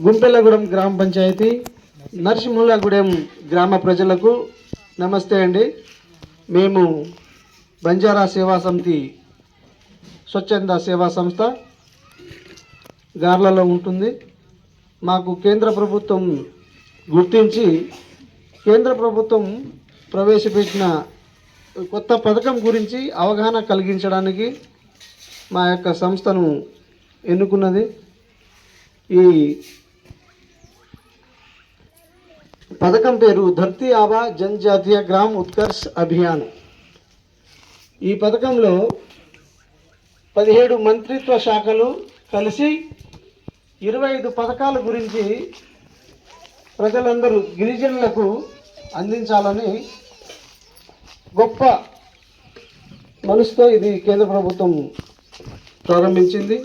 గుంపెల్లగూడెం గ్రామ పంచాయతీ నరసింహులగూడెం గ్రామ ప్రజలకు నమస్తే అండి. మేము బంజారా సేవా సమితి స్వచ్ఛంద సేవా సంస్థ గార్లలో ఉంటుంది. మాకు కేంద్ర ప్రభుత్వం గుర్తించి కేంద్ర ప్రభుత్వం ప్రవేశపెట్టిన కొత్త పథకం గురించి అవగాహన కలిగించడానికి మా యొక్క సంస్థను ఎన్నుకున్నది. ఈ పథకం పేరు ధర్తీ ఆబా జనజాతీయ గ్రామ్ ఉత్కర్ష్ అభియాన్. ఈ పథకంలో 17 మంత్రిత్వ శాఖలు కలిసి 25 పథకాల గురించి ప్రజలందరూ గిరిజనులకు అందించాలని గొప్ప మనసుతో ఇది కేంద్ర ప్రభుత్వం ప్రారంభించింది.